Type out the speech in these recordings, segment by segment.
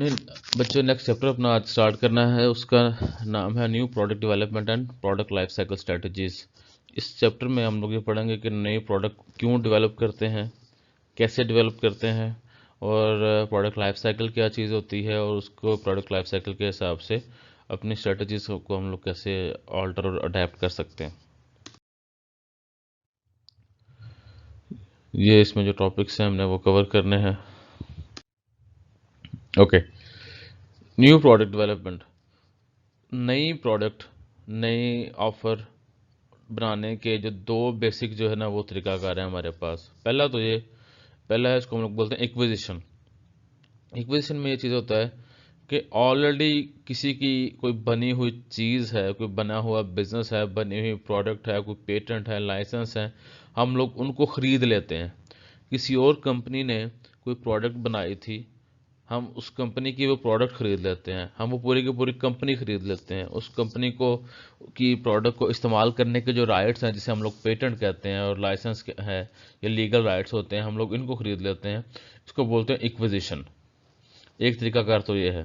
ہم نے بچوں نیکسٹ چیپٹر اپنا آج اسٹارٹ کرنا ہے. اس کا نام ہے new product development and product life cycle strategies. اس چیپٹر میں ہم لوگ یہ پڑھیں گے کہ نئی پروڈکٹ کیوں ڈیولپ کرتے ہیں, کیسے ڈیولپ کرتے ہیں, اور پروڈکٹ لائف سائیکل کیا چیز ہوتی ہے, اور اس کو پروڈکٹ لائف سائیکل کے حساب سے اپنی اسٹریٹجیز کو ہم لوگ کیسے آلٹر اور اڈیپٹ کر سکتے ہیں. یہ اس میں جو ٹاپکس ہیں ہم نے وہ کور کرنے ہیں. Okay, new product development. نئی پروڈکٹ, نئی آفر بنانے کے جو دو بیسک جو ہے نا وہ طریقہ کار ہیں ہمارے پاس. پہلا ہے اس کو ہم لوگ بولتے ہیں ایکویزیشن. ایکویزیشن میں یہ چیز ہوتا ہے کہ آلریڈی کسی کی کوئی بنی ہوئی چیز ہے, کوئی بنا ہوا بزنس ہے, بنی ہوئی پروڈکٹ ہے, کوئی پیٹنٹ ہے, لائسنس ہے, ہم لوگ ان کو خرید لیتے ہیں. کسی اور کمپنی نے کوئی پروڈکٹ بنائی تھی, ہم اس کمپنی کی وہ پروڈکٹ خرید لیتے ہیں, ہم وہ پوری کی پوری کمپنی خرید لیتے ہیں. اس کمپنی کو کی پروڈکٹ کو استعمال کرنے کے جو رائٹس ہیں, جسے ہم لوگ پیٹنٹ کہتے ہیں, اور لائسنس ہے یا لیگل رائٹس ہوتے ہیں, ہم لوگ ان کو خرید لیتے ہیں. اس کو بولتے ہیں ایکویزیشن. ایک طریقہ کار تو یہ ہے.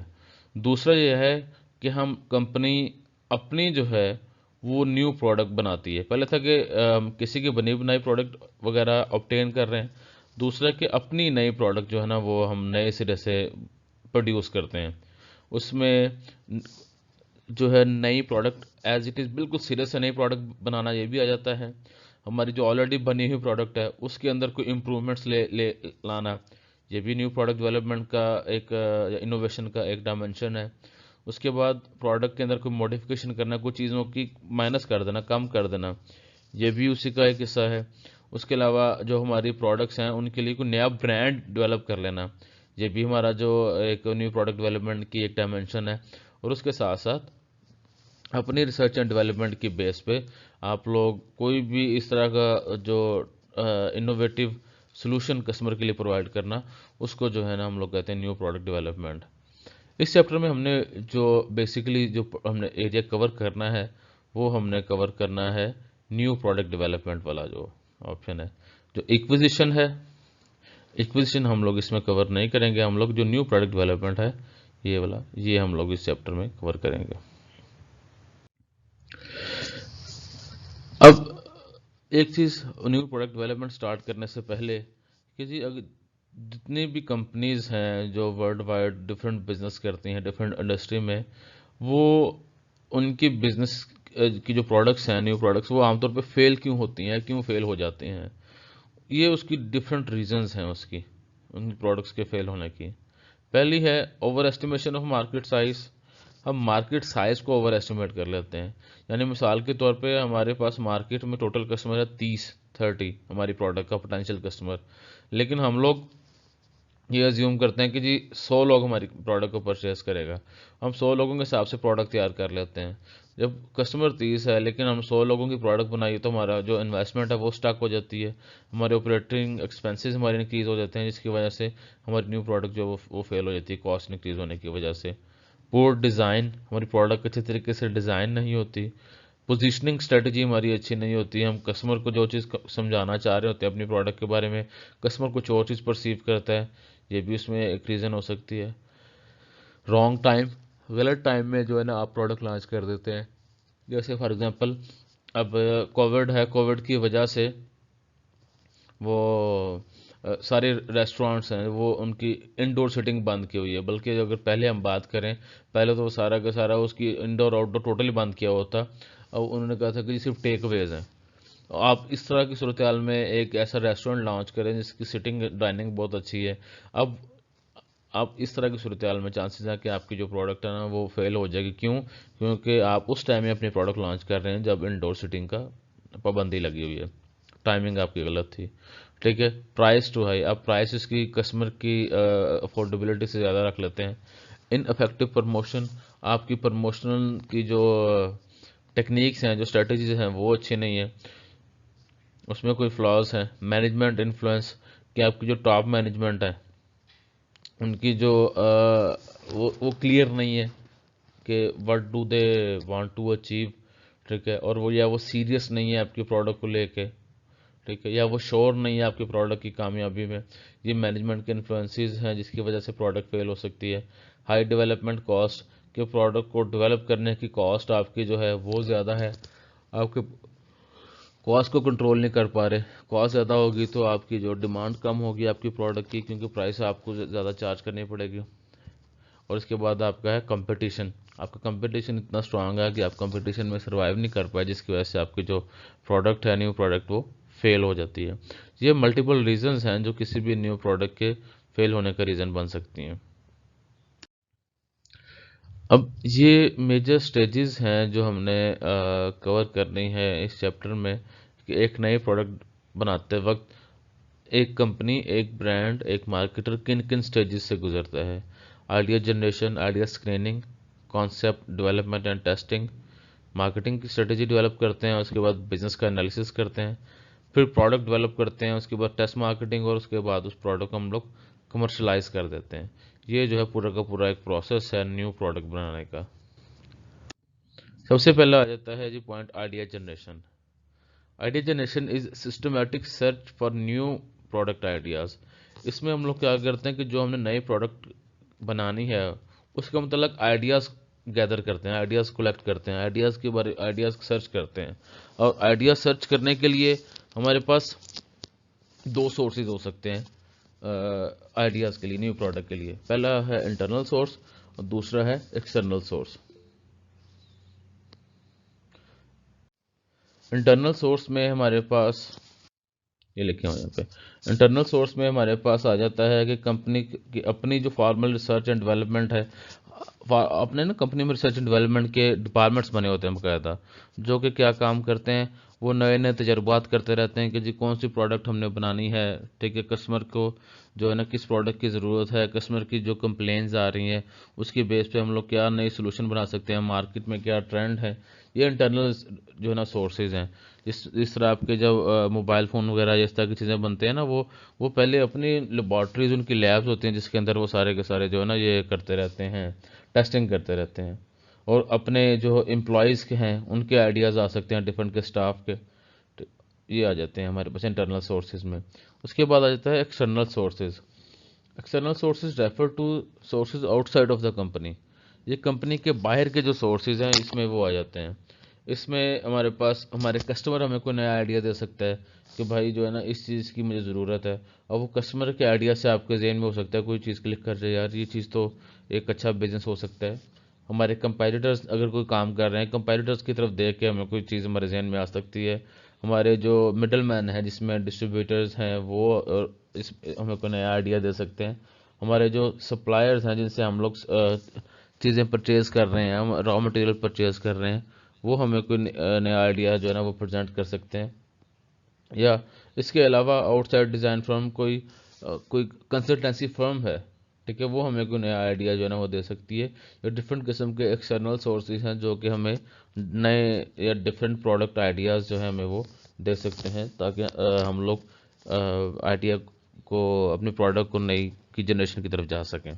دوسرا یہ ہے کہ ہم کمپنی اپنی جو ہے وہ نیو پروڈکٹ بناتی ہے. پہلے تھا کہ کسی کی بنی بنائی پروڈکٹ وغیرہ آبٹین کر رہے ہیں. دوسرا کہ اپنی نئی پروڈکٹ جو ہے نا وہ ہم نئے سرے سے پروڈیوس کرتے ہیں. اس میں جو ہے نئی پروڈکٹ ایز اٹ از بالکل سرے سے نئی پروڈکٹ بنانا یہ بھی آ جاتا ہے. ہماری جو آلریڈی بنی ہوئی پروڈکٹ ہے اس کے اندر کوئی امپرومنٹس لے لانا, یہ بھی نیو پروڈکٹ ڈیولپمنٹ کا ایک انوویشن کا ایک ڈائمنشن ہے. اس کے بعد پروڈکٹ کے اندر کوئی موڈیفکیشن کرنا, کچھ چیزوں کی مائنس کر دینا, کم کر دینا, یہ بھی اسی کا ایک حصہ ہے. اس کے علاوہ جو ہماری پروڈکٹس ہیں ان کے لیے کوئی نیا برانڈ ڈیولپ کر لینا, یہ بھی ہمارا جو ایک نیو پروڈکٹ ڈیولپمنٹ کی ایک ڈائمنشن ہے. اور اس کے ساتھ ساتھ اپنی ریسرچ اینڈ ڈیولپمنٹ کی بیس پہ آپ لوگ کوئی بھی اس طرح کا جو انوویٹیو سلوشن کسٹمر کے لیے پرووائڈ کرنا, اس کو جو ہے نا ہم لوگ کہتے ہیں نیو پروڈکٹ ڈیولپمنٹ. اس چیپٹر میں ہم نے جو بیسیکلی جو ہم نے ایریا کور کرنا ہے وہ ہم نے کور کرنا ہے نیو پروڈکٹ ڈیولپمنٹ والا جو آپشن ہے. جو ایکویزیشن ہے, ایکویزیشن ہم لوگ اس میں کور نہیں کریں گے. ہم لوگ جو نیو پروڈکٹ ڈیولپمنٹ ہے یہ والا, یہ ہم لوگ اس چیپٹر میں کور کریں گے. اب ایک چیز نیو پروڈکٹ ڈیولپمنٹ سٹارٹ کرنے سے پہلے کہ جی اگر جتنی بھی کمپنیز ہیں جو ورلڈ وائڈ ڈفرینٹ بزنس کرتی ہیں ڈفرینٹ انڈسٹری میں, وہ ان کی بزنس کی جو پروڈکٹس ہیں نیو پروڈکٹس وہ عام طور پہ فیل کیوں ہوتی ہیں, کیوں فیل ہو جاتی ہیں, یہ اس کی ڈفرینٹ ریزنز ہیں اس کی, ان پروڈکٹس کے فیل ہونے کی. پہلی ہے over estimation of market size. ہم مارکیٹ سائز کو اوور ایسٹیمیٹ کر لیتے ہیں. یعنی مثال کے طور پہ ہمارے پاس مارکیٹ میں ٹوٹل کسٹمر ہے 30 ہماری پروڈکٹ کا پوٹینشیل کسٹمر, لیکن ہم لوگ یہ ازیوم کرتے ہیں کہ جی 100 لوگ ہماری پروڈکٹ کو پرچیز کرے گا. ہم 100 لوگوں کے حساب سے پروڈکٹ تیار کر لیتے ہیں. جب کسٹمر 30 ہے لیکن ہم 100 لوگوں کی پروڈکٹ بنائی تو ہمارا جو انویسٹمنٹ ہے وہ سٹک ہو جاتی ہے, ہمارے آپریٹنگ ایکسپینسز ہمارے انکریز ہو جاتے ہیں, جس کی وجہ سے ہماری نیو پروڈکٹ جو وہ فیل ہو جاتی ہے کاسٹ انکریز ہونے کی وجہ سے. پور ڈیزائن, ہماری پروڈکٹ اچھے طریقے سے ڈیزائن نہیں ہوتی. پوزیشننگ اسٹریٹجی ہماری اچھی نہیں ہوتی. ہم کسٹمر کو جو چیز سمجھانا چاہ رہے ہوتے ہیں اپنی پروڈکٹ کے بارے میں, کسٹمر کچھ اور چیز پرسیو کرتا ہے, یہ بھی اس میں ایک ریزن ہو سکتی ہے. رانگ ٹائم, غلط ٹائم میں جو ہے نا آپ پروڈکٹ لانچ کر دیتے ہیں. جیسے فار ایگزامپل اب کووڈ ہے, کووڈ کی وجہ سے وہ سارے ریسٹورانٹس ہیں وہ ان کی انڈور سیٹنگ بند کی ہوئی ہے. بلکہ اگر پہلے ہم بات کریں, پہلے تو وہ سارا کا سارا اس کی انڈور آؤٹ ڈور ٹوٹلی بند کیا ہوا تھا. اب انہوں نے کہا تھا کہ صرف ٹیک اویز ہیں. آپ اس طرح کی صورتحال میں ایک ایسا ریسٹورینٹ لانچ کریں جس کی سٹنگ ڈائننگ بہت اچھی ہے. اب آپ اس طرح کی صورتحال میں چانسز ہیں کہ آپ کی جو پروڈکٹ ہے نا وہ فیل ہو جائے گی. کیوں؟ کیونکہ آپ اس ٹائم میں اپنی پروڈکٹ لانچ کر رہے ہیں جب انڈور سیٹنگ کا پابندی لگی ہوئی ہے, ٹائمنگ آپ کی غلط تھی. ٹھیک ہے. پرائز ٹو ہائی, آپ پرائس اس کی کسٹمر کی افورڈیبلٹی سے زیادہ رکھ لیتے ہیں. ان افیکٹو پروموشن, آپ کی پروموشنل کی جو ٹیکنیکس ہیں, جو اسٹریٹجیز ہیں وہ اچھی نہیں ہیں, اس میں کوئی فلاز ہیں. مینجمنٹ انفلوئنس, کہ آپ کی جو ٹاپ مینجمنٹ ہے ان کی جو وہ کلیئر نہیں ہے کہ what do they want to achieve. ٹھیک ہے. اور وہ یا وہ سیریس نہیں ہے آپ کی پروڈکٹ کو لے کے, ٹھیک ہے, یا وہ شور نہیں ہے آپ کے پروڈکٹ کی کامیابی میں. یہ مینجمنٹ کے انفلوئنسز ہیں جس کی وجہ سے پروڈکٹ فیل ہو سکتی ہے. ہائی ڈیولپمنٹ کاسٹ، کہ پروڈکٹ کو ڈیولپ کرنے کی کاسٹ آپ کی جو ہے وہ زیادہ ہے، آپ کے کاسٹ کو کنٹرول نہیں کر پا رہے. کاسٹ زیادہ ہوگی تو آپ کی جو ڈیمانڈ کم ہوگی آپ کی پروڈکٹ کی، کیونکہ پرائس آپ کو زیادہ چارج کرنی پڑے گی. اور اس کے بعد آپ کا ہے کمپٹیشن. آپ کا کمپٹیشن اتنا اسٹرانگ ہے کہ آپ کمپٹیشن میں سروائیو نہیں کر پائے، جس کی وجہ سے آپ کی جو پروڈکٹ ہے نیو پروڈکٹ وہ فیل ہو جاتی ہے. یہ ملٹیپل ریزنز ہیں جو کسی بھی نیو پروڈکٹ کے فیل ہونے کا ریزن بن سکتی ہیں. اب یہ میجر سٹیجز ہیں جو ہم نے کور کرنی ہے اس چیپٹر میں، کہ ایک نئے پروڈکٹ بناتے وقت ایک کمپنی، ایک برانڈ، ایک مارکیٹر کن کن سٹیجز سے گزرتا ہے. Idea generation, idea screening, concept development and testing, marketing کی اسٹریٹجی ڈیولپ کرتے ہیں، اس کے بعد بزنس کا انالیسس کرتے ہیں، پھر پروڈکٹ ڈیولپ کرتے ہیں، اس کے بعد ٹیسٹ مارکیٹنگ، اور اس کے بعد اس پروڈکٹ کو ہم لوگ کمرشلائز کر دیتے ہیں. یہ جو ہے پورا کا پورا ایک پروسیس ہے نیو پروڈکٹ بنانے کا. سب سے پہلا آ جاتا ہے جی point idea generation. Idea generation is systematic search for new product ideas. اس میں ہم لوگ کیا کرتے ہیں کہ جو ہم نے نئی پروڈکٹ بنانی ہے اس کے متعلق آئیڈیاز گیدر کرتے ہیں، آئیڈیاز کلیکٹ کرتے ہیں، آئیڈیاز کے بارے آئیڈیاز سرچ کرتے ہیں. اور آئیڈیا سرچ کرنے کے لیے ہمارے پاس دو سورسز ہو سکتے ہیں آئیڈیاز کے لیے، نیو پروڈکٹ کے لیے. پہلا ہے انٹرنل سورس اور دوسرا ہے ایکسٹرنل سورس. انٹرنل سورس میں ہمارے پاس یہ لکھے ہوئے یہاں پہ، انٹرنل سورس میں ہمارے پاس آ جاتا ہے کہ کمپنی کی اپنی جو فارمل ریسرچ اینڈ ڈیولپمنٹ ہے. اپنے نا کمپنی میں ریسرچ اینڈ ڈیولپمنٹ کے ڈپارٹمنٹس بنے ہوتے ہیں باقاعدہ، جو کہ کیا کام کرتے ہیں، وہ نئے نئے تجربات کرتے رہتے ہیں کہ جی کون سی پروڈکٹ ہم نے بنانی ہے. ٹھیک ہے، کسٹمر کو جو ہے نا کس پروڈکٹ کی ضرورت ہے، کسٹمر کی جو کمپلینز آ رہی ہیں اس کی بیس پہ ہم لوگ کیا نئی سولوشن بنا سکتے ہیں، مارکیٹ میں کیا ٹرینڈ ہے. یہ انٹرنل جو ہے نا سورسز ہیں. اس طرح آپ کے جب موبائل فون وغیرہ اس طرح کی چیزیں بنتے ہیں نا، وہ پہلے اپنی لیبارٹریز، ان کی لیبز ہوتی ہیں جس کے اندر وہ سارے کے سارے جو ہے نا یہ کرتے رہتے ہیں، ٹیسٹنگ کرتے رہتے ہیں. اور اپنے جو امپلائیز کے ہیں ان کے آئیڈیاز آ سکتے ہیں، ڈفرینٹ کے اسٹاف کے، یہ آ جاتے ہیں ہمارے پاس انٹرنل سورسز میں. اس کے بعد آ جاتا ہے external sources. External sources refer two sources out side of the company. یہ کمپنی کے باہر کے جو سورسز ہیں اس میں وہ آ جاتے ہیں. اس میں ہمارے پاس ہمارے کسٹمر ہمیں کوئی نیا آئیڈیا دے سکتا ہے کہ بھائی جو ہے نا اس چیز کی مجھے ضرورت ہے، اور وہ کسٹمر کے آئیڈیا سے آپ کے ذہن میں ہو سکتا ہے کوئی چیز کلک کر جائے، یار یہ چیز تو ایک اچھا بزنس ہو سکتا ہے. ہمارے کمپیٹیٹرز اگر کوئی کام کر رہے ہیں، کمپیٹیٹرز کی طرف دیکھ کے ہمیں کوئی چیز ہمارے ذہن میں آ سکتی ہے. ہمارے جو مڈل مین ہیں جس میں ڈسٹریبیوٹرز ہیں وہ اس ہمیں کوئی نیا آئیڈیا دے سکتے ہیں. ہمارے جو سپلائرز ہیں جن سے ہم لوگ چیزیں پرچیز کر رہے ہیں، ہم را مٹیریل پرچیز کر رہے ہیں، وہ ہمیں کوئی نیا آئیڈیا جو ہے نا وہ پریزنٹ کر سکتے ہیں. یا اس کے علاوہ آؤٹ سائڈ ڈیزائن فرم کوئی کنسلٹنسی فرم ہے، ٹھیک ہے، وہ ہمیں کوئی نیا آئیڈیا جو ہے نا وہ دے سکتی ہے. یا ڈفرینٹ قسم کے ایکسٹرنل سورسز ہیں جو کہ ہمیں نئے یا ڈفرینٹ پروڈکٹ آئیڈیاز جو ہیں ہمیں وہ دے سکتے ہیں، تاکہ ہم لوگ آئیڈیا کو، اپنے پروڈکٹ کو نئی کی جنریشن کی طرف جا سکیں.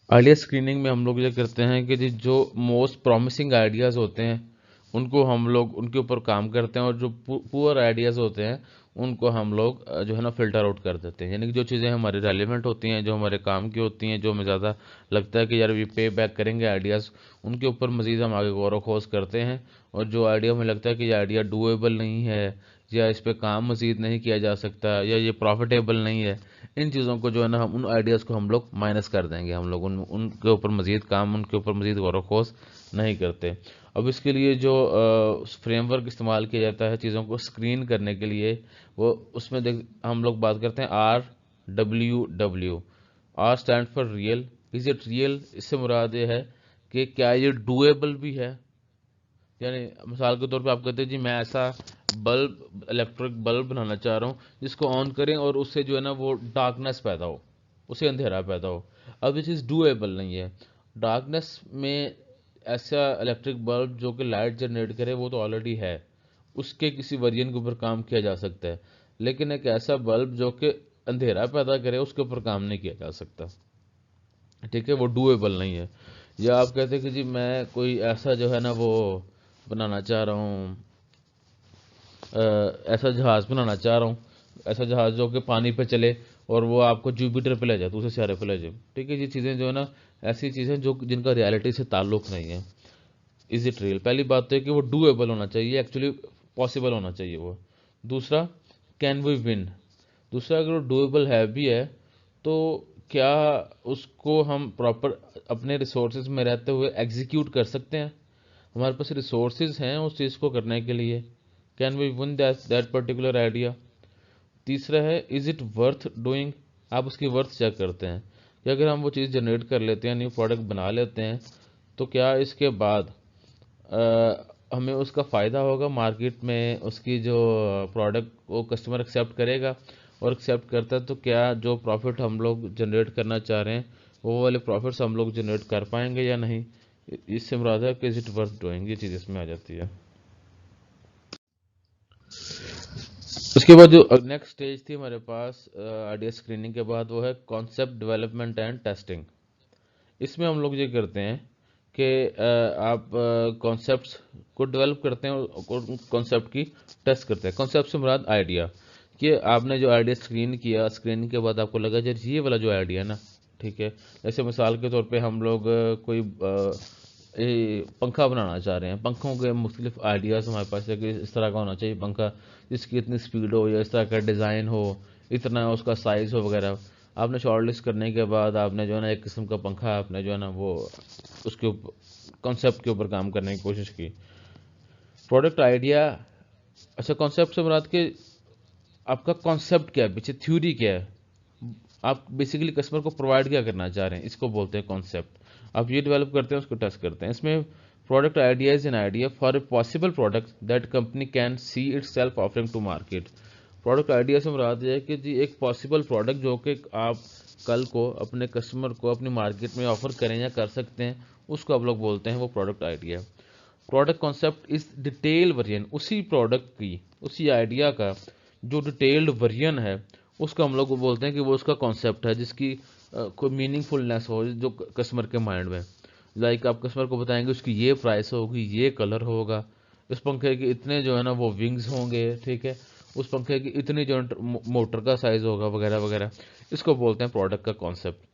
آئیڈیا اسکریننگ میں ہم لوگ یہ کرتے ہیں کہ جی جو موسٹ پرومسنگ آئیڈیاز ہوتے ہیں ان کو ہم لوگ ان کے اوپر کام کرتے ہیں، اور جو پور آئیڈیاز ہوتے ہیں ان کو ہم لوگ جو ہے نا فلٹر آؤٹ کر دیتے ہیں. یعنی کہ جو چیزیں ہمارے ریلیونٹ ہوتی ہیں، جو ہمارے کام کی ہوتی ہیں، جو ہمیں زیادہ لگتا ہے کہ یار یہ پے بیک کریں گے آئیڈیاز، ان کے اوپر مزید ہم آگے غور و خوض کرتے ہیں. اور جو آئیڈیا ہمیں لگتا ہے کہ یہ آئیڈیا ڈویبل نہیں ہے، یا اس پہ کام مزید نہیں کیا جا سکتا، یا یہ پروفیٹیبل نہیں ہے، ان چیزوں کو جو ہے نا ہم ان آئیڈیاز کو ہم لوگ مائنس کر دیں گے. ہم لوگ ان کے اوپر مزید کام، ان کے اوپر مزید غور و خوض نہیں کرتے. اب اس کے لیے جو فریم ورک استعمال کیا جاتا ہے چیزوں کو اسکرین کرنے کے لیے، وہ اس میں ہم لوگ بات کرتے ہیں RWW. R stand for real. Is it real? اس سے مراد یہ ہے کہ کیا یہ ڈویبل بھی ہے. یعنی مثال کے طور پہ آپ کہتے ہیں جی میں ایسا الیکٹرک بلب بنانا چاہ رہا ہوں جس کو آن کریں اور اس سے جو ہے نا وہ ڈارکنیس پیدا ہو، اسے اندھیرا پیدا ہو. اب یہ چیز ڈویبل نہیں ہے. ڈارکنیس میں ایسا الیکٹرک بلب جو کہ لائٹ جنریٹ کرے وہ تو آلریڈی ہے، اس کے کسی ورژن کے اوپر کام کیا جا سکتا ہے. لیکن ایک ایسا بلب جو کہ اندھیرا پیدا کرے اس کے اوپر کام نہیں کیا جا سکتا، ٹھیک ہے، وہ ڈویبل نہیں ہے. یا آپ کہتے ہیں کہ جی میں کوئی ایسا جو ہے نا وہ بنانا چاہ رہا ہوں، ایسا جہاز بنانا چاہ رہا ہوں، ایسا جہاز جو کہ پانی پہ چلے اور وہ آپ کو جوپیٹر پہ لے جائے، دوسرے سیارے پہ لے جائے، ٹھیک ہے. یہ چیزیں جو ہے نا ایسی چیزیں جو جن کا ریالٹی سے تعلق نہیں ہے. از اٹ ریئل؟ پہلی بات تو ہے کہ وہ ڈویبل ہونا چاہیے، ایکچولی پاسبل ہونا چاہیے وہ. دوسرا، کین وی ون. دوسرا، اگر وہ ڈویبل ہے بھی ہے تو کیا اس کو ہم پراپر اپنے ریسورسز میں رہتے ہوئے ایگزیکیوٹ کر سکتے ہیں؟ ہمارے پاس ریسورسز ہیں اس چیز کو کرنے کے لیے. Can we win that particular idea. تیسرا ہے، از اٹ ورتھ ڈوئنگ. آپ اس کی ورتھ چیک کرتے ہیں کہ اگر ہم وہ چیز جنریٹ کر لیتے ہیں، نیو پروڈکٹ بنا لیتے ہیں، تو کیا اس کے بعد ہمیں اس کا فائدہ ہوگا مارکیٹ میں. اس کی جو پروڈکٹ وہ کسٹمر ایکسیپٹ کرے گا، اور ایکسیپٹ کرتا ہے تو کیا جو پروفٹ ہم لوگ جنریٹ کرنا چاہ رہے ہیں وہ والے پروفٹس ہم لوگ جنریٹ کر پائیں گے یا نہیں. اس سے مراد ہے کہ از اٹ ورتھ ڈوئنگ، یہ چیز اس میں آ جاتی ہے. اس کے بعد جو نیکسٹ اسٹیج تھی ہمارے پاس آئیڈیا اسکریننگ کے بعد، وہ ہے کانسیپٹ ڈیولپمنٹ اینڈ ٹیسٹنگ. اس میں ہم لوگ یہ کرتے ہیں کہ آپ کانسیپٹس کو ڈیولپ کرتے ہیں اور کانسیپٹ کی ٹیسٹ کرتے ہیں. کانسیپٹ سے مراد آئیڈیا، کہ آپ نے جو آئیڈیا اسکرین کیا، اسکریننگ کے بعد آپ کو لگا یہ والا جو آئیڈیا ہے نا، ٹھیک ہے. جیسے مثال کے طور پہ ہم لوگ کوئی پنکھا بنانا چاہ رہے ہیں. پنکھوں کے مختلف آئیڈیاز ہمارے پاس ہے کہ اس طرح کا ہونا چاہیے پنکھا، جس کی اتنی سپیڈ ہو، یا اس طرح کا ڈیزائن ہو، اتنا اس کا سائز ہو وغیرہ. آپ نے شارٹ لسٹ کرنے کے بعد آپ نے جو ہے نا ایک قسم کا پنکھا آپ نے جو ہے نا وہ اس کے کانسیپٹ کے اوپر کام کرنے کی کوشش کی. Product idea. اچھا، کانسیپٹ سے مراد کہ آپ کا کانسیپٹ کیا ہے، پیچھے تھیوری کیا ہے، آپ بیسیکلی کسٹمر کو پرووائڈ کیا کرنا چاہ رہے ہیں، اس کو بولتے ہیں کانسیپٹ. آپ یہ ڈیولپ کرتے ہیں، اس کو ٹیسٹ کرتے ہیں. اس میں product idea is an idea for a possible product that company can see itself offering to market. Product idea سے مراد یہ ہے کہ جی ایک پاسبل پروڈکٹ جو کہ آپ کل کو اپنے کسٹمر کو اپنی مارکیٹ میں آفر کریں یا کر سکتے ہیں، اس کو آپ لوگ بولتے ہیں وہ product idea. Product concept is detail version. اسی پروڈکٹ کی، اسی آئیڈیا کا جو ڈیٹیلڈ ورژن ہے، اس کو ہم لوگ بولتے ہیں کہ وہ اس کا کانسیپٹ ہے، جس کی کوئی میننگ فلنس ہو جو کسٹمر کے مائنڈ میں. لائک آپ کسٹمر کو بتائیں گے اس کی یہ پرائس ہوگی، یہ کلر ہوگا، اس پنکھے کے اتنے جو ہے نا وہ ونگز ہوں گے، ٹھیک ہے، اس پنکھے کی اتنی جو موٹر کا سائز ہوگا وغیرہ وغیرہ. اس کو بولتے ہیں پروڈکٹ کا کانسیپٹ.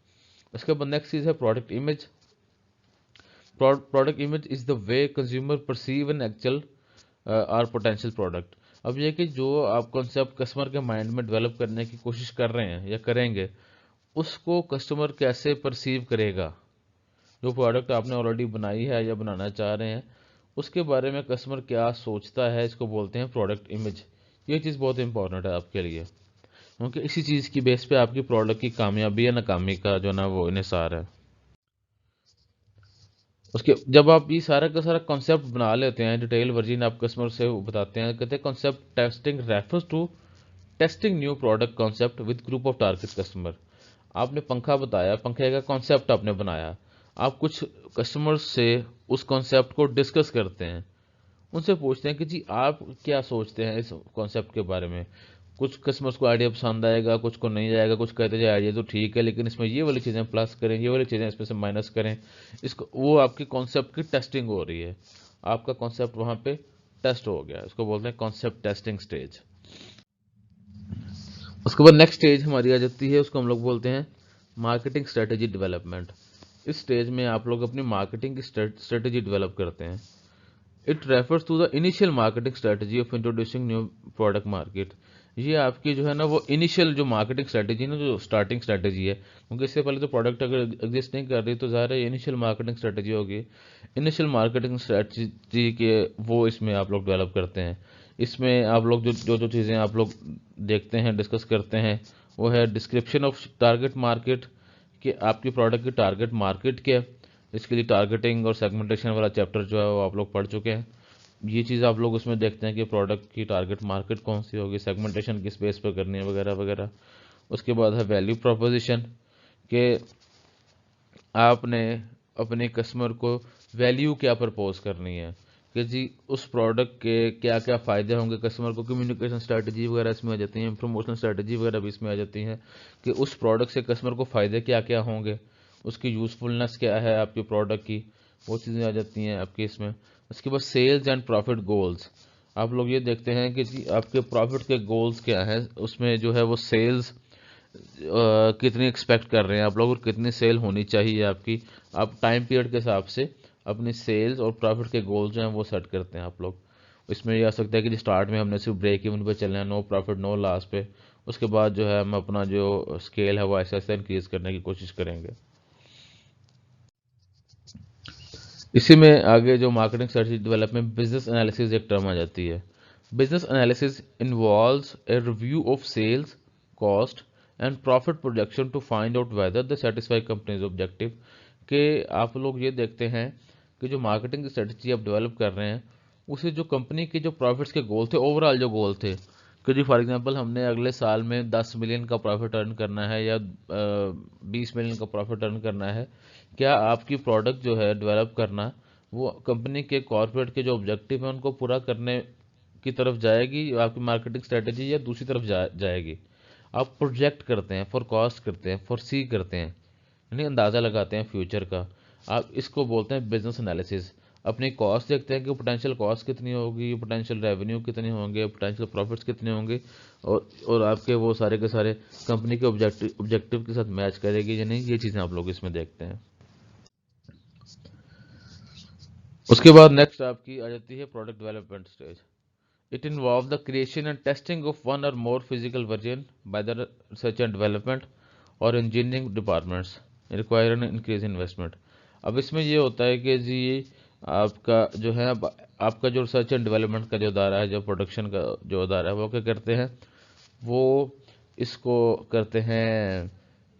اس کے بعد نیکسٹ چیز ہے product image. Product image is the way consumer perceive an actual اور پوٹینشیل پروڈکٹ. اب یہ کہ جو آپ کانسیپٹ کسٹمر کے مائنڈ میں ڈیولپ کرنے کی کوشش کر رہے ہیں یا کریں گے، اس کو کسٹمر کیسے پرسیو کرے گا. جو پروڈکٹ آپ نے آلریڈی بنائی ہے یا بنانا چاہ رہے ہیں، اس کے بارے میں کسٹمر کیا سوچتا ہے، اس کو بولتے ہیں پروڈکٹ امیج. یہ چیز بہت امپورٹنٹ ہے آپ کے لیے، کیونکہ اسی چیز کی بیس پہ آپ کی پروڈکٹ کی کامیابی یا ناکامی کا جو نا وہ انحصار ہے. اس کے جب آپ یہ سارا کا سارا کانسیپٹ بنا لیتے ہیں، ڈیٹیل ورژن آپ کسٹمر سے بتاتے ہیں، کہتے ہیں concept testing refers to testing new product concept with group of target customer. آپ نے پنکھا بتایا، پنکھے کا کانسیپٹ آپ نے بنایا، آپ کچھ کسٹمر سے اس کانسیپٹ کو ڈسکس کرتے ہیں، ان سے پوچھتے ہیں کہ جی آپ کیا سوچتے ہیں اس کانسیپٹ کے بارے میں. کچھ کسٹمرس کو آئیڈیا پسند آئے گا، کچھ کو نہیں آئے گا، کچھ کہتے ہیں آئیڈیا تو ٹھیک ہے لیکن اس میں یہ والی چیزیں پلس کریں، یہ والی چیزیں اس میں سے مائنس کریں. اس کو وہ آپ کی کانسیپٹ کی ٹیسٹنگ ہو رہی ہے. آپ کا کانسیپٹ وہاں پہ ٹیسٹ ہو گیا، اس کو بولتے ہیں کانسیپٹ ٹیسٹنگ سٹیج. اس کے بعد نیکسٹ اسٹیج ہماری آ جاتی ہے، اس کو ہم لوگ بولتے ہیں مارکیٹنگ اسٹریٹجی ڈیولپمنٹ. اس اسٹیج میں آپ لوگ اپنی مارکیٹنگ کی اسٹریٹجی ڈیولپ کرتے ہیں. It refers to the initial marketing strategy of introducing new product market. یہ آپ کی جو ہے نا وہ انیشیل جو مارکیٹنگ اسٹریٹجی نا، جو اسٹارٹنگ اسٹریٹجی ہے، کیونکہ اس سے پہلے تو پروڈکٹ اگر ایگزسٹ نہیں کر رہی تو ظاہر ہے انیشیل مارکیٹنگ اسٹریٹجی ہوگی. انیشیل مارکیٹنگ اسٹریٹجی کے وہ اس میں آپ لوگ ڈیولپ کرتے ہیں. اس میں آپ لوگ جو چیزیں آپ لوگ دیکھتے ہیں، ڈسکس کرتے ہیں، وہ ہے ڈسکرپشن آف ٹارگیٹ مارکیٹ، کہ آپ کی پروڈکٹ کی ٹارگیٹ مارکیٹ کیا ہے. اس کے لیے ٹارگیٹنگ اور سیگمنٹیشن والا چیپٹر جو ہے وہ آپ لوگ پڑھ چکے ہیں. یہ چیز آپ لوگ اس میں دیکھتے ہیں کہ پروڈکٹ کی ٹارگیٹ مارکیٹ کون سی ہوگی، سیگمنٹیشن کس بیس پہ کرنی ہے وغیرہ وغیرہ. اس کے بعد ہے ویلیو پروپوزیشن، کہ آپ نے اپنے کسٹمر کو ویلیو کیا پرپوز کرنی ہے، کہ جی اس پروڈکٹ کے کیا کیا فائدے ہوں گے کسٹمر کو. کمیونیکیشن اسٹریٹجی وغیرہ اس میں آ جاتی ہیں، پروموشن اسٹریٹجی وغیرہ بھی اس میں آ جاتی ہیں، کہ اس پروڈکٹ سے کسٹمر کو فائدے کیا کیا ہوں گے، اس کی یوزفلنس کیا ہے آپ کی پروڈکٹ کی، وہ چیزیں آ جاتی ہیں آپ کی اس میں. اس کے بعد سیلز اینڈ پروفٹ گولز. آپ لوگ یہ دیکھتے ہیں کہ جی آپ کے پروفٹ کے گولز کیا ہیں. اس میں جو ہے وہ سیلز کتنی ایکسپیکٹ کر رہے ہیں آپ لوگ اور کتنی سیل ہونی چاہیے آپ کی. آپ ٹائم پیریڈ کے حساب سے اپنی سیلز اور پروفٹ کے گول جو ہیں وہ سیٹ کرتے ہیں آپ لوگ. اس میں یہ آ سکتا ہے کہ جی اسٹارٹ میں ہم نے صرف بریک ایون پہ چلنا ہے, نو پروفٹ نو لاس پہ. اس کے بعد جو ہے ہم اپنا جو اسکیل ہے وہ ایسا ایسا انکریز کرنے کی کوشش کریں گے. اسی میں آگے جو marketing strategy development business analysis ایک ٹرم آ جاتی ہے. Business analysis involves a review of sales, cost and profit projection to find out whether they satisfy companies objective. کہ آپ لوگ یہ دیکھتے ہیں کہ جو مارکیٹنگ کی اسٹریٹجی آپ ڈیولپ کر رہے ہیں اسے جو کمپنی کے جو پروفٹس کے گول تھے, اوور آل جو گول تھے کہ جی فار ایگزامپل ہم نے اگلے سال میں 10 ملین کا پروفٹ ارن کرنا ہے یا 20 ملین کا پروفٹ ارن کرنا ہے, کیا آپ کی پروڈکٹ جو ہے ڈیولپ کرنا وہ کمپنی کے کارپوریٹ کے جو آبجیکٹو ہیں ان کو پورا کرنے کی طرف جائے گی, آپ کی مارکیٹنگ اسٹریٹجی, یا دوسری طرف جائے گی. آپ پروجیکٹ کرتے ہیں, فور کاسٹ کرتے ہیں, فور سی کرتے ہیں, یعنی اندازہ لگاتے ہیں فیوچر کا. آپ اس کو بولتے ہیں بزنس انالیسز. اپنی کاسٹ دیکھتے ہیں کہ پوٹینشیل کاسٹ کتنی ہوگی, پوٹینشیل ریونیو کتنے ہوں گے, پوٹینشیل پروفٹس کتنے ہوں گے, اور آپ کے وہ سارے کے سارے کمپنی کے آبجیکٹو کے ساتھ میچ کرے گی یا نہیں. یہ چیزیں آپ لوگ اس میں دیکھتے ہیں. اس کے بعد نیکسٹ آپ کی آ جاتی ہے product development stage. It involves the creation and testing of one or more physical version by the research and development or engineering departments require an increase in investment. اب اس میں یہ ہوتا ہے کہ جی آپ کا جو ہے آپ کا جو ریسرچ اینڈ ڈیولپمنٹ کا جو ادارہ ہے, جو پروڈکشن کا جو ادارہ ہے, وہ کیا کرتے ہیں, وہ اس کو کرتے ہیں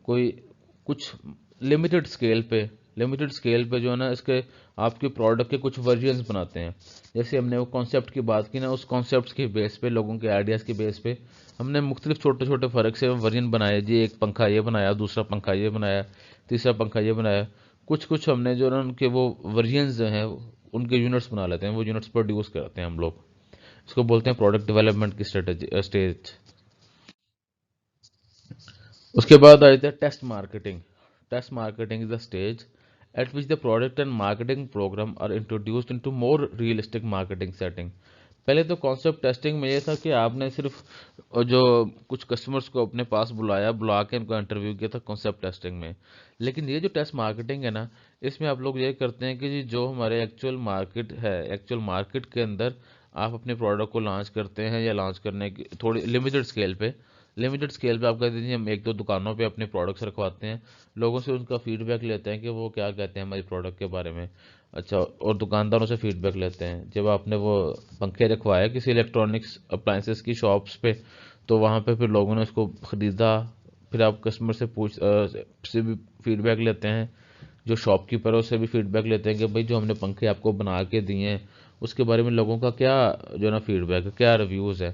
کوئی کچھ لمیٹڈ اسکیل پہ جو ہے نا اس کے آپ کے پروڈکٹ کے کچھ ورژنز بناتے ہیں. جیسے ہم نے وہ کانسیپٹ کی بات کی نا, اس کانسیپٹس کے بیس پہ, لوگوں کے آئیڈیاز کے بیس پہ ہم نے مختلف چھوٹے چھوٹے فرق سے ورژن بنائے. جی ایک پنکھا یہ بنایا, دوسرا پنکھا یہ بنایا, تیسرا پنکھا یہ بنایا. کچھ ہم نے جو نا ان کے وہ ورژنز جو ہیں ان کے یونٹس بنا لیتے ہیں, وہ یونٹس پروڈیوس کرتے ہیں ہم لوگ. اس کو بولتے ہیں پروڈکٹ ڈیولپمنٹ کی اسٹیج. اس کے بعد آ جاتا ہے test marketing. Test marketing is the stage at which the product and marketing program are introduced into more realistic marketing setting. پہلے تو کانسیپٹ ٹیسٹنگ میں یہ تھا کہ آپ نے صرف جو کچھ کسٹمرس کو اپنے پاس بلا کے ان کو انٹرویو کیا تھا کانسیپٹ ٹیسٹنگ میں. لیکن یہ جو ٹیسٹ مارکیٹنگ ہے نا, اس میں آپ لوگ یہ کرتے ہیں کہ جی جو ہمارے ایکچوئل مارکیٹ ہے, ایکچوئل مارکیٹ کے اندر آپ اپنے پروڈکٹ کو لانچ کرتے ہیں, یا لانچ کرنے کی تھوڑی لمیٹڈ اسکیل پہ آپ کہتے ہیں ہم ایک دو دکانوں پہ اپنے پروڈکٹس رکھواتے ہیں, لوگوں سے ان کا فیڈ بیک لیتے ہیں کہ وہ کیا کہتے ہیں ہماری پروڈکٹ کے بارے میں. اچھا, اور دکانداروں سے فیڈ بیک لیتے ہیں. جب آپ نے وہ پنکھے رکھوائے کسی الیکٹرانکس اپلائنسز کی شاپس پہ, تو وہاں پہ پھر لوگوں نے اس کو خریدا. پھر آپ کسٹمر سے بھی فیڈ بیک لیتے ہیں, جو شاپ کیپر ہے اس سے بھی فیڈ بیک لیتے ہیں کہ بھائی جو ہم نے پنکھے آپ کو بنا کے دیے ہیں اس کے بارے میں لوگوں کا کیا جو ہے نا فیڈ بیک ہے, کیا ریویوز ہے.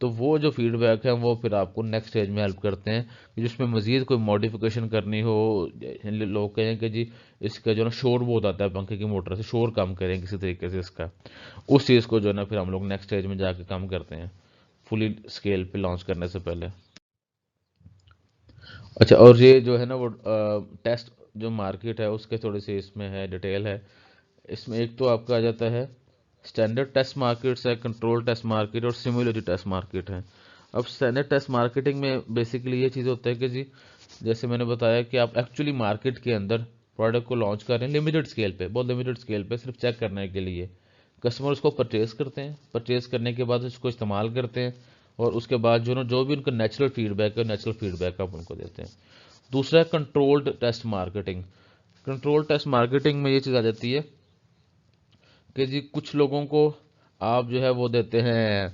تو وہ جو فیڈ بیک ہے وہ پھر آپ کو نیکسٹ اسٹیج میں ہیلپ کرتے ہیں کہ جس میں مزید کوئی ماڈیفیکیشن کرنی ہو. لوگ کہیں کہ جی اس کا جو ہے نا شور بہت آتا ہے پنکھے کی موٹر سے, شور کم کریں کسی طریقے سے اس کا. اس چیز کو جو ہے نا پھر ہم لوگ نیکسٹ اسٹیج میں جا کے کم کرتے ہیں فلی اسکیل پہ لانچ کرنے سے پہلے. اچھا, اور یہ جو ہے نا وہ ٹیسٹ جو مارکیٹ ہے اس کے تھوڑی سی اس میں ہے ڈیٹیل ہے. اس میں ایک تو آپ کا آ جاتا ہے اسٹینڈرڈ ٹیسٹ مارکیٹس ہے, کنٹرول ٹیسٹ مارکیٹ اور سیمولیٹری ٹیسٹ مارکیٹ ہے. اب اسٹینڈرڈ ٹیسٹ مارکیٹنگ میں بیسیکلی یہ چیز ہوتا ہے کہ جی جیسے میں نے بتایا کہ آپ ایکچولی مارکیٹ کے اندر پروڈکٹ کو لانچ کر رہے ہیں لمیٹڈ اسکیل پہ, بہت لمیٹڈ اسکیل پہ, صرف چیک کرنے کے لیے. کسٹمر اس کو پرچیز کرتے ہیں, پرچیز کرنے کے بعد اس کو استعمال کرتے ہیں, اور اس کے بعد جو بھی ان کا نیچرل فیڈ بیک ہے, نیچرل فیڈ بیک آپ ان کو دیتے ہیں. دوسرا ہے controlled test marketing. Control test marketing میں یہ چیز آ جاتی ہے کہ جی کچھ لوگوں کو آپ جو ہے وہ دیتے ہیں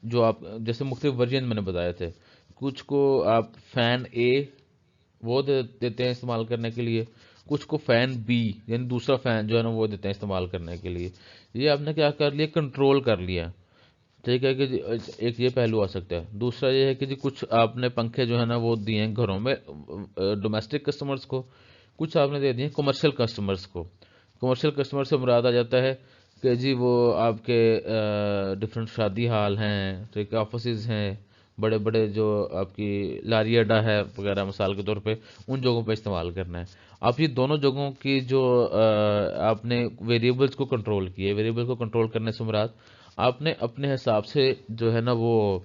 جو آپ جیسے مختلف ورژن میں نے بتایا تھے, کچھ کو آپ فین اے وہ دیتے ہیں استعمال کرنے کے لیے, کچھ کو فین بی یعنی دوسرا فین جو ہے نا وہ دیتے ہیں استعمال کرنے کے لیے. یہ آپ نے کیا کر لیا, کنٹرول کر لیا. ٹھیک ہے کہ جی ایک یہ پہلو آ سکتا ہے. دوسرا یہ ہے کہ جی کچھ آپ نے پنکھے جو ہے نا وہ دیے ہیں گھروں میں ڈومیسٹک کسٹمرز کو, کچھ آپ نے دے دیے کمرشل کسٹمرز کو. کمرشل کسٹمر سے مراد آ جاتا ہے کہ جی وہ آپ کے ڈفرینٹ شادی ہال ہیں, ٹھیک ہے, آفسز ہیں, بڑے بڑے جو آپ کی لاری اڈا ہے وغیرہ مثال کے طور پہ, ان جگہوں پہ استعمال کرنا ہے. آپ یہ دونوں جگہوں کی جو آپ نے ویریبلس کو کنٹرول کیے, ویریبل کو کنٹرول کرنے سے مراد آپ نے اپنے حساب سے جو ہے نا وہ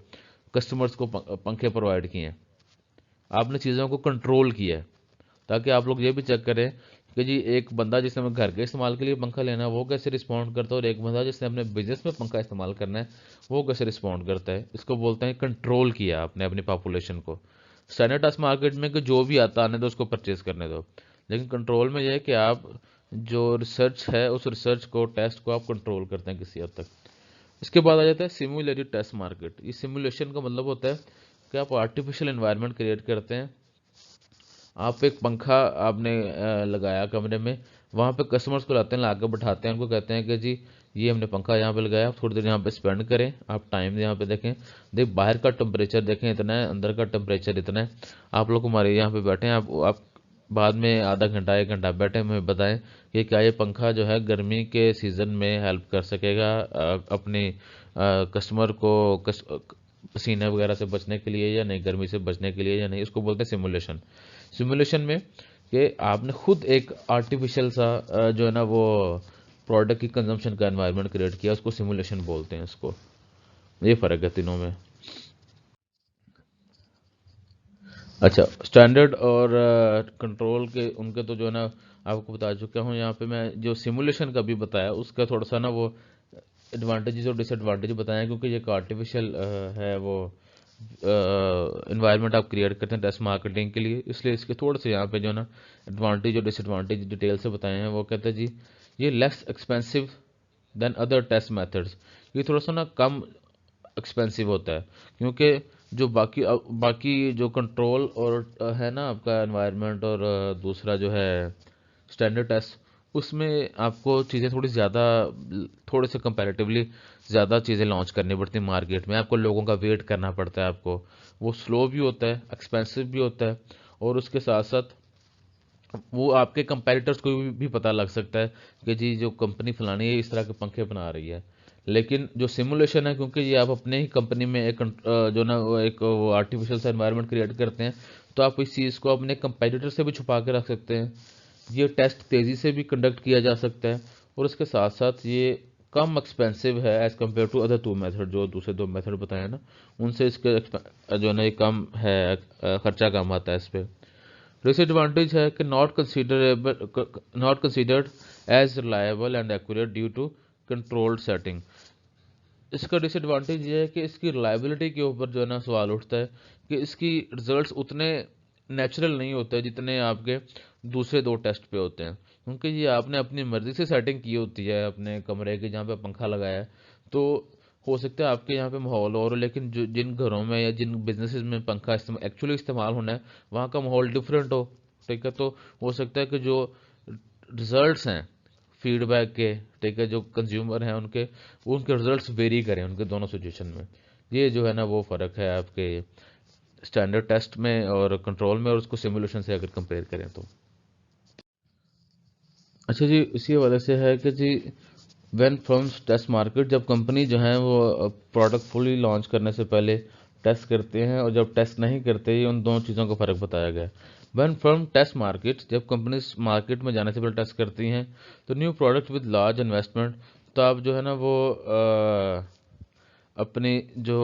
کسٹمرز کو پنکھے پرووائڈ کیے ہیں. آپ نے چیزوں کو کنٹرول کیا ہے، تاکہ آپ لوگ یہ بھی چیک کریں کہ جی ایک بندہ جس نے گھر کے استعمال کے لیے پنکھا لینا ہے وہ کیسے رسپونڈ کرتا ہے، اور ایک بندہ جس نے اپنے بزنس میں پنکھا استعمال کرنا ہے وہ کیسے رسپونڈ کرتا ہے. اس کو بولتے ہیں کنٹرول کیا آپ نے اپنی پاپولیشن کو. اسٹینڈرڈ ٹیسٹ مارکیٹ میں کہ جو بھی آتا آنے دو اس کو پرچیز کرنے دو، لیکن کنٹرول میں یہ ہے کہ آپ جو ریسرچ ہے اس ریسرچ کو ٹیسٹ کو آپ کنٹرول کرتے ہیں کسی حد تک. اس کے بعد آ جاتا ہے سیمولیٹڈ ٹیسٹ مارکیٹ. یہ سیمولیشن کا مطلب ہوتا ہے کہ آپ آرٹیفیشیل انوائرمنٹ کریٹ کرتے ہیں. آپ ایک پنکھا آپ نے لگایا کمرے میں، وہاں پہ کسٹمرز کو لاتے ہیں، لا کے بٹھاتے ہیں، ان کو کہتے ہیں کہ جی یہ ہم نے پنکھا یہاں پہ لگایا، آپ تھوڑی دیر یہاں پہ اسپینڈ کریں، آپ ٹائم یہاں پہ دیکھیں، باہر کا ٹمپریچر دیکھیں اتنا ہے، اندر کا ٹمپریچر اتنا ہے، آپ لوگ ہمارے یہاں پہ بیٹھیں، آپ بعد میں آدھا گھنٹہ 1 گھنٹہ بیٹھے ہمیں بتائیں کہ کیا یہ پنکھا جو ہے گرمی کے سیزن میں ہیلپ کر سکے گا اپنی کسٹمر کو پسینے وغیرہ سے بچنے کے لیے یا نہیں، گرمی سے بچنے کے لیے یا نہیں. اس کو بولتے ہیں سیمولیشن. سیمولیشن میں کہ آپ نے خود ایک آرٹیفیشل سا جو ہے نا وہ پروڈکٹ کی کنزمپشن کا انوائرمنٹ کریٹ کیا، اس کو سیمولیشن بولتے ہیں. اس کو یہ فرق ہے تینوں میں. اچھا، اسٹینڈرڈ اور کنٹرول کے ان کے تو جو ہے نا آپ کو بتا چکا ہوں. یہاں پہ میں جو سیمولیشن کا بھی بتایا اس کا تھوڑا سا نا وہ ایڈوانٹیجز اور ڈس ایڈوانٹیج بتائیں، کیونکہ یہ ایک آرٹیفیشل ہے وہ انوائرمنٹ آپ کریٹ کرتے ہیں ٹیسٹ مارکیٹنگ کے لیے، اس لیے اس کے تھوڑے سے یہاں پہ جو ہے نا ایڈوانٹیج اور ڈس ایڈوانٹیج ڈیٹیل سے بتائے ہیں. وہ کہتے ہیں جی یہ لیس ایکسپینسو دین ادر ٹیسٹ میتھڈس. یہ تھوڑا سا نا کم ایکسپینسو ہوتا ہے، کیونکہ جو باقی جو کنٹرول اور ہے نا آپ کا انوائرمنٹ اور دوسرا جو ہے اسٹینڈرڈ ٹیسٹ، اس میں آپ کو چیزیں تھوڑی زیادہ، تھوڑے سے کمپیریٹیولی زیادہ چیزیں لانچ کرنی پڑتی ہیں مارکیٹ میں. آپ کو لوگوں کا ویٹ کرنا پڑتا ہے، آپ کو وہ سلو بھی ہوتا ہے، ایکسپینسو بھی ہوتا ہے، اور اس کے ساتھ ساتھ وہ آپ کے کمپیریٹرز کو بھی پتہ لگ سکتا ہے کہ جی جو کمپنی فلانی ہے اس طرح کے پنکھے بنا رہی ہے. لیکن جو سیمولیشن ہے، کیونکہ یہ آپ اپنے ہی کمپنی میں ایک جو نا وہ ایک وہ آرٹیفیشل سا انوائرمنٹ کریٹ کرتے ہیں، تو آپ اس چیز کو اپنے کمپیٹیٹر سے بھی چھپا کے رکھ سکتے ہیں. یہ ٹیسٹ تیزی سے بھی کنڈکٹ کیا جا سکتا ہے، اور اس کے ساتھ ساتھ یہ کم ایکسپینسو ہے as compare to other 2 method. جو دوسرے 2 میتھڈ بتائے نا ان سے اس کے جو ہے نا یہ کم ہے، خرچہ کم آتا ہے اس پہ. ڈس ایڈوانٹیج ہے کہ not considered as reliable and accurate due to controlled setting. اس کا ڈس ایڈوانٹیج یہ ہے کہ اس کی ریلائبلٹی کے اوپر جو ہے نا سوال اٹھتا ہے کہ اس کی رزلٹس اتنے نیچرل نہیں ہوتے جتنے آپ کے دوسرے 2 ٹیسٹ پہ ہوتے ہیں، کیونکہ یہ آپ نے اپنی مرضی سے سیٹنگ کی ہوتی ہے اپنے کمرے کی جہاں پہ پنکھا لگایا ہے. تو ہو سکتا ہے آپ کے یہاں پہ ماحول اور، لیکن جن گھروں میں یا جن بزنسز میں پنکھا ایکچولی استعمال ہونا ہے وہاں کا ماحول ڈفرینٹ ہو. ٹھیک ہے، تو ہو سکتا ہے کہ جو ریزلٹس ہیں فیڈ بیک کے، ٹھیک ہے، جو کنزیومر ہیں ان کے رزلٹس ویری کریں ان کے دونوں سچویشن میں. یہ جو ہے نا وہ فرق ہے آپ کے اسٹینڈرڈ ٹیسٹ میں اور کنٹرول میں، اور اس کو سیمولیشن سے اگر کمپیئر کریں تو. اچھا جی، اسی حوالے سے ہے کہ جی وین فرمز ٹیسٹ مارکیٹ، جب کمپنی جو ہیں وہ پروڈکٹ فلی لانچ کرنے سے پہلے ٹیسٹ کرتے ہیں اور جب ٹیسٹ نہیں کرتے، یہ ان دونوں چیزوں کا فرق بتایا گیا ہے. وین فرم ٹیسٹ مارکیٹ، جب کمپنیز مارکیٹ میں جانے سے پہلے ٹیسٹ کرتی ہیں تو new product with large investment, تو آپ جو ہے نا وہ اپنی جو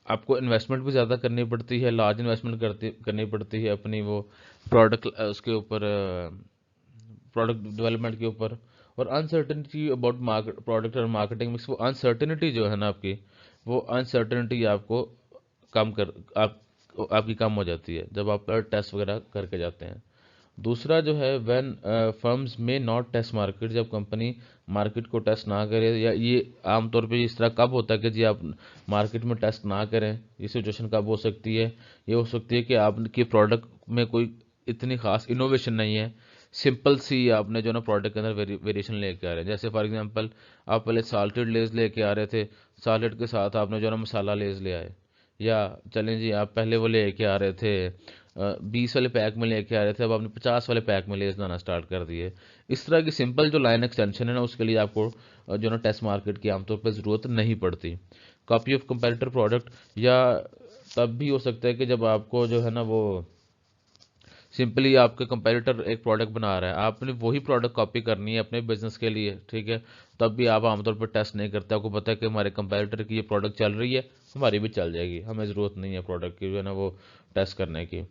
آپ کو انویسٹمنٹ بھی زیادہ کرنی پڑتی ہے، لارج انویسٹمنٹ کرنی پڑتی ہے اپنی وہ پروڈکٹ اس کے اوپر، پروڈکٹ ڈیولپمنٹ کے اوپر. اور انسرٹنٹی اباؤٹ پروڈکٹ اور مارکیٹنگ مکس، وہ انسرٹنٹی جو ہے نا آپ کی، وہ انسرٹنٹی آپ کو کم آپ آپ کی کم ہو جاتی ہے جب آپ ٹیسٹ وغیرہ کر کے جاتے ہیں. دوسرا جو ہے وین فرمز میں ناٹ ٹیسٹ مارکیٹ، جب کمپنی مارکیٹ کو ٹیسٹ نہ کرے، یا یہ عام طور پہ اس طرح کب ہوتا ہے کہ جی آپ مارکیٹ میں ٹیسٹ نہ کریں، یہ سچویشن کب ہو سکتی ہے؟ یہ ہو سکتی ہے کہ آپ کی پروڈکٹ میں کوئی اتنی خاص انوویشن نہیں ہے، سمپل سی آپ نے جو نا پروڈکٹ کے اندر ویریشن لے کے آ رہے ہیں. جیسے فار ایگزامپل آپ پہلے سالٹڈ لیز لے کے آ رہے تھے، سالڈ کے ساتھ آپ نے جو نا مسالہ لیز لے آئے، یا چلیں جی آپ پہلے وہ لے کے آ رہے تھے 20 والے پیک میں لے کے آ رہے تھے، اب آپ نے 50 والے پیک میں لیز لانا اسٹارٹ کر دیے. اس طرح کی سمپل جو لائن ایکسٹینشن ہے نا، اس کے لیے آپ کو جو نا ٹیسٹ مارکیٹ کی عام طور پہ ضرورت نہیں پڑتی. کاپی آف کمپیٹیٹر پروڈکٹ، یا تب بھی ہو سکتا ہے کہ جب آپ کو جو ہے نا وہ سمپلی آپ کے کمپیٹیٹر ایک پروڈکٹ بنا رہا ہے، آپ نے وہی پروڈکٹ کاپی کرنی ہے اپنے بزنس کے لیے، ٹھیک ہے، تب بھی آپ عام طور پہ ٹیسٹ نہیں کرتے، آپ کو پتہ ہے کہ ہمارے کمپیٹیٹر کی یہ پروڈکٹ چل رہی ہے، ہماری بھی چل جائے گی، ہمیں ضرورت نہیں ہے پروڈکٹ کی جو ہے نا وہ ٹیسٹ کرنے کی،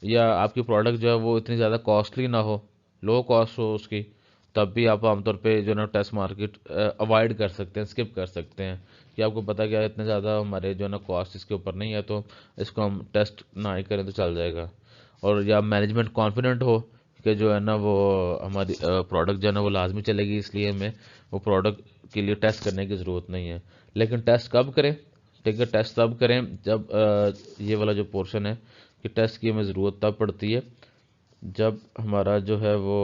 یا آپ کی پروڈکٹ جو ہے وہ اتنی زیادہ کاسٹلی نہ ہو، لو کاسٹ ہو اس کی، تب بھی آپ عام طور پہ جو ہے نا ٹیسٹ مارکیٹ اوائڈ کر سکتے ہیں، اسکپ کر سکتے ہیں، کہ آپ کو پتہ کیا ہے اتنے زیادہ ہمارے جو ہے نا کاسٹ اس کے اوپر نہیں ہے، تو اس کو ہم ٹیسٹ نہ ہی کریں تو چل جائے گا، اور یا مینجمنٹ کانفیڈنٹ ہو کہ جو ہے نا وہ ہماری پروڈکٹ جو ہے نا وہ لازمی چلے گی، اس لیے ہمیں وہ پروڈکٹ کے لیے ٹیسٹ کرنے کی ضرورت نہیں ہے، لیکن ٹیسٹ کب کریں؟ ٹھیک ہے، ٹیسٹ تب کریں جب یہ والا جو پورشن ہے کہ ٹیسٹ کی ہمیں ضرورت تب پڑتی ہے جب ہمارا جو ہے وہ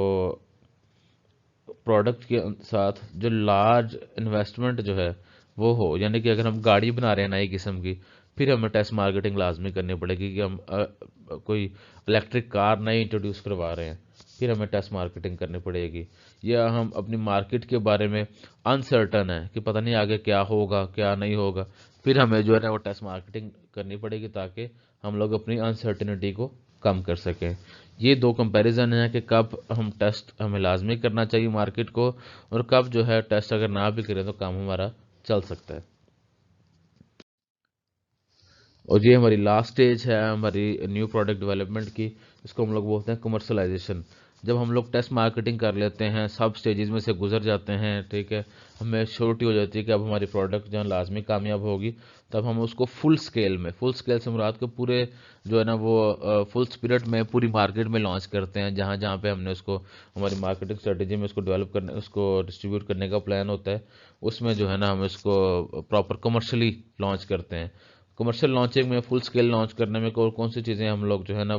پروڈکٹ کے ساتھ جو لارج انویسٹمنٹ جو ہے وہ ہو، یعنی کہ اگر ہم گاڑی بنا رہے ہیں نئی قسم کی، پھر ہمیں ٹیسٹ مارکیٹنگ لازمی کرنی پڑے گی کہ ہم کوئی الیکٹرک کار نئی انٹروڈیوس کروا رہے ہیں، پھر ہمیں ٹیسٹ مارکیٹنگ کرنی پڑے گی، یا ہم اپنی مارکیٹ کے بارے میں انسرٹن ہے کہ پتہ نہیں آگے کیا ہوگا کیا نہیں ہوگا، پھر ہمیں جو ہے نا وہ ٹیسٹ مارکیٹنگ کرنی پڑے گی تاکہ ہم لوگ اپنی انسرٹنٹی کو کم کر سکیں۔ یہ دو کمپیریزن ہیں کہ کب ہم ٹیسٹ ہمیں لازمی کرنا چاہیے مارکیٹ کو، اور کب جو ہے ٹیسٹ اگر نہ بھی کریں تو کام ہمارا چل سکتا ہے۔ اور یہ ہماری لاسٹ سٹیج ہے ہماری نیو پروڈکٹ ڈیولپمنٹ کی، اس کو ہم لوگ بولتے ہیں کمرشلائزیشن۔ جب ہم لوگ ٹیسٹ مارکیٹنگ کر لیتے ہیں، سب سٹیجز میں سے گزر جاتے ہیں، ٹھیک ہے، ہمیں شیورٹی ہو جاتی ہے کہ اب ہماری پروڈکٹ جو ہے لازمی کامیاب ہوگی، تب ہم اس کو فل سکیل سے مراد کے پورے جو ہے نا وہ فل اسپرٹ میں پوری مارکیٹ میں لانچ کرتے ہیں، جہاں جہاں پہ ہم نے اس کو ہماری مارکیٹنگ اسٹریٹجی میں اس کو ڈیولپ کرنے، اس کو ڈسٹریبیوٹ کرنے کا پلان ہوتا ہے، اس میں جو ہے نا ہم اس کو پراپر کمرشلی لانچ کرتے ہیں۔ کمرشل لانچنگ میں فل اسکیل لانچ کرنے میں کون سی چیزیں ہم لوگ جو ہے نا